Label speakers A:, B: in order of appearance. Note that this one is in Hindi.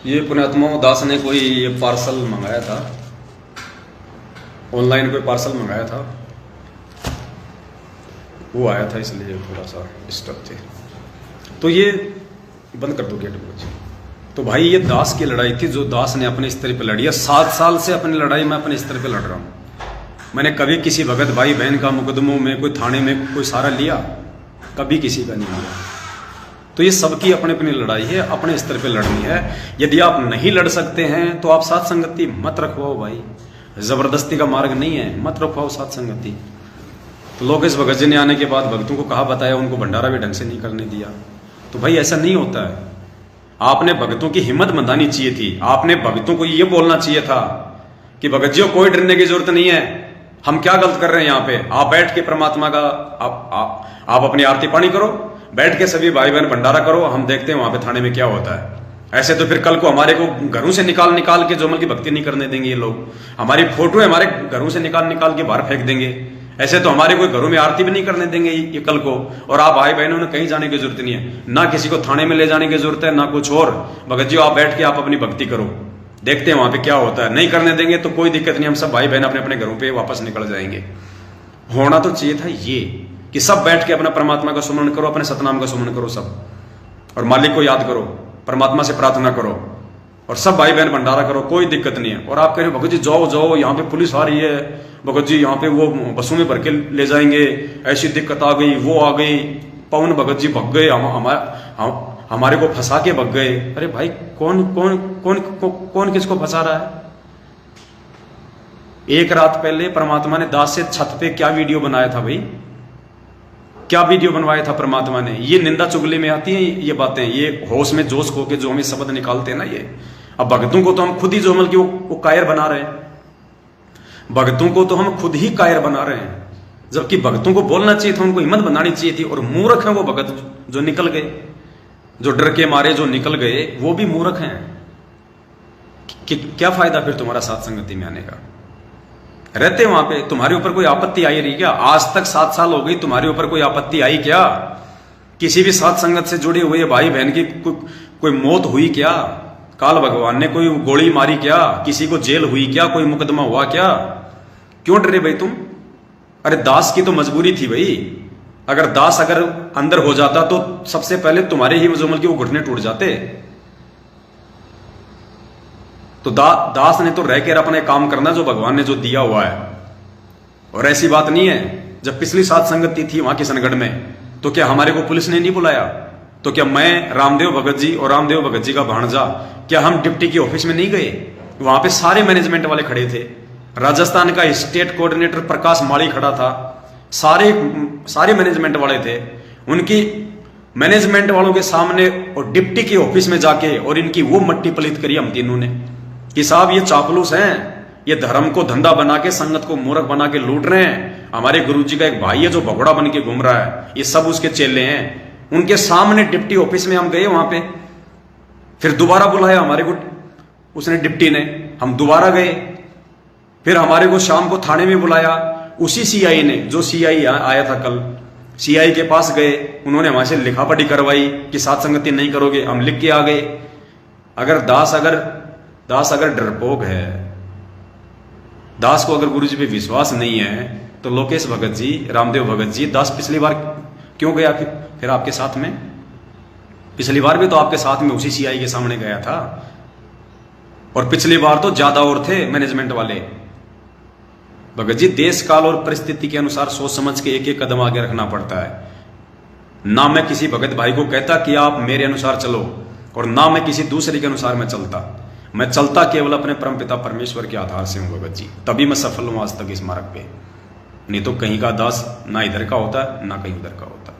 A: ये पुण्यात्मा दास ने कोई ये पार्सल मंगाया था, ऑनलाइन कोई पार्सल मंगाया था, वो आया था इसलिए थोड़ा सा डिस्टर्ब थे। तो ये बंद कर दो गेट को। तो भाई ये दास की लड़ाई थी जो दास ने अपने स्तर पे लड़ी है। 7 साल से अपनी लड़ाई मैं अपने स्तर पे लड़ रहा हूँ। मैंने कभी किसी भगत भाई बहन का मुकदमों में कोई थाने में कोई सहारा लिया? कभी किसी का नहीं लिया। तो ये सबकी अपनी अपनी लड़ाई है, अपने स्तर पे लड़नी है। यदि आप नहीं लड़ सकते हैं तो आप साथ संगति मत रखवाओ भाई, जबरदस्ती का मार्ग नहीं है, मत रखवाओ साथ संगति। तो लोकेश भगत जी ने आने के बाद भक्तों को कहा बताया, उनको भंडारा भी ढंग से नहीं करने दिया। तो भाई ऐसा नहीं होता है। आपने भक्तों की हिम्मत बंधानी चाहिए थी। आपने भक्तों को ये बोलना चाहिए था कि भगत जी कोई डरने की जरूरत नहीं है, हम क्या गलत कर रहे हैं यहाँ पे। आप बैठ के परमात्मा का आप अपनी आरती पानी करो, बैठ के सभी भाई बहन भंडारा करो, हम देखते हैं वहां पे थाने में क्या होता है। ऐसे तो फिर कल को हमारे को घरों से निकाल के जोमल की भक्ति नहीं करने देंगे ये लोग। हमारी फोटो हमारे घरों से निकाल के बाहर फेंक देंगे। ऐसे तो हमारे कोई घरों में आरती भी नहीं करने देंगे ये कल को। और आप भाई बहनों ने कहीं जाने की जरूरत नहीं है, ना किसी को थाने में ले जाने की जरूरत है, ना कुछ और। भगत जी आप बैठ के आप अपनी भक्ति करो, देखते हैं वहां पे क्या होता है। नहीं करने देंगे तो कोई दिक्कत नहीं, हम सब भाई बहन अपने अपने घरों पे वापस निकल जाएंगे। होना तो चाहिए था ये कि सब बैठ के अपना परमात्मा का सुमरण करो, अपने सतनाम का सुमरण करो सब, और मालिक को याद करो, परमात्मा से प्रार्थना करो, और सब भाई बहन भंडारा करो, कोई दिक्कत नहीं है। और आप कह रहे हो भगत जी जाओ जाओ यहाँ पे पुलिस आ रही है, भगत जी यहाँ पे वो बसों में भर के ले जाएंगे, ऐसी दिक्कत आ गई, वो आ गई, पवन भगत जी भग गए, हमारे को फंसा के भग गए। अरे भाई कौन कौन कौन कौन किसको फंसा रहा है? एक रात पहले परमात्मा ने दास से छत पे क्या वीडियो बनाया था भाई, क्या वीडियो बनवाया था परमात्मा ने। ये निंदा चुगली में आती है ये बातें, ये होश में जोश खो के जो हमें शब्द निकालते हैं ना ये। अब भक्तों को तो हम खुद ही जोमल की वो कायर बना रहे हैं, भक्तों को तो हम खुद ही कायर बना रहे हैं। जबकि भक्तों को बोलना चाहिए था, उनको हिम्मत बनानी चाहिए थी। और मूर्ख हैं वो भगत जो निकल गए, जो डर के मारे जो निकल गए, वो भी मूर्ख हैं। कि क्या फायदा फिर तुम्हारा साथ संगति में आने का? रहते वहां पे तुम्हारे ऊपर कोई आपत्ति आई रही क्या? आज तक 7 साल हो गई, तुम्हारे ऊपर कोई आपत्ति आई क्या? किसी भी साथ संगत से जुड़े हुए भाई बहन की कोई मौत हुई क्या? काल भगवान ने कोई गोली मारी क्या? किसी को जेल हुई क्या? कोई मुकदमा हुआ क्या? क्यों डरे भाई तुम? अरे दास की तो मजबूरी थी भाई। अगर दास अगर अंदर हो जाता तो सबसे पहले तुम्हारे ही मजमल के वो घुटने टूट जाते। तो दास ने तो रह कर अपने काम करना जो भगवान ने जो दिया हुआ है। और ऐसी बात नहीं है, जब पिछली साथ संगति थी वहां किशनगढ़ में, तो क्या हमारे को पुलिस ने नहीं बुलाया? तो क्या मैं रामदेव भगत जी और रामदेव भगत जी का भांजा, क्या हम डिप्टी की ऑफिस में नहीं गए? वहां पे सारे मैनेजमेंट वाले खड़े थे। राजस्थान का स्टेट कोऑर्डिनेटर प्रकाश माली खड़ा था, सारे मैनेजमेंट वाले थे। उनकी मैनेजमेंट वालों के सामने और डिप्टी की ऑफिस में जाके और इनकी वो मट्टी पलित करी हम तीनों ने कि साहब ये चापलूस हैं, ये धर्म को धंधा बना के संगत को मूर्ख बना के लूट रहे हैं। हमारे गुरुजी का एक भाई है जो भगोड़ा बन के घूम रहा है, ये सब उसके चेले हैं। उनके सामने डिप्टी ऑफिस में हम गए वहां पे, फिर दोबारा बुलाया हमारे को उसने डिप्टी ने, हम दोबारा गए। फिर हमारे को शाम को थाने में बुलाया उसी सीआई ने, जो सीआई आया था कल, सीआई के पास गए। उन्होंने हमारे से लिखापढ़ी करवाई कि साथ संगति नहीं करोगे, हम लिख के आ गए। अगर दास अगर डरपोक है, दास को अगर गुरु जी पे विश्वास नहीं है, तो लोकेश भगत जी, रामदेव भगत जी, दास पिछली बार क्यों गया फिर आपके साथ में? पिछली बार भी तो आपके साथ में उसी सीआई के सामने गया था, और पिछली बार तो ज्यादा और थे मैनेजमेंट वाले। भगत जी देश काल और परिस्थिति के अनुसार सोच समझ के एक एक कदम आगे रखना पड़ता है। ना मैं किसी भगत भाई को कहता कि आप मेरे अनुसार चलो, और ना मैं किसी दूसरे के अनुसार मैं चलता केवल अपने परमपिता परमेश्वर के आधार से हूं भगत जी, तभी मैं सफल हूं आज तक इस मार्ग पे। नहीं तो कहीं का दास ना इधर का होता ना कहीं उधर का होता।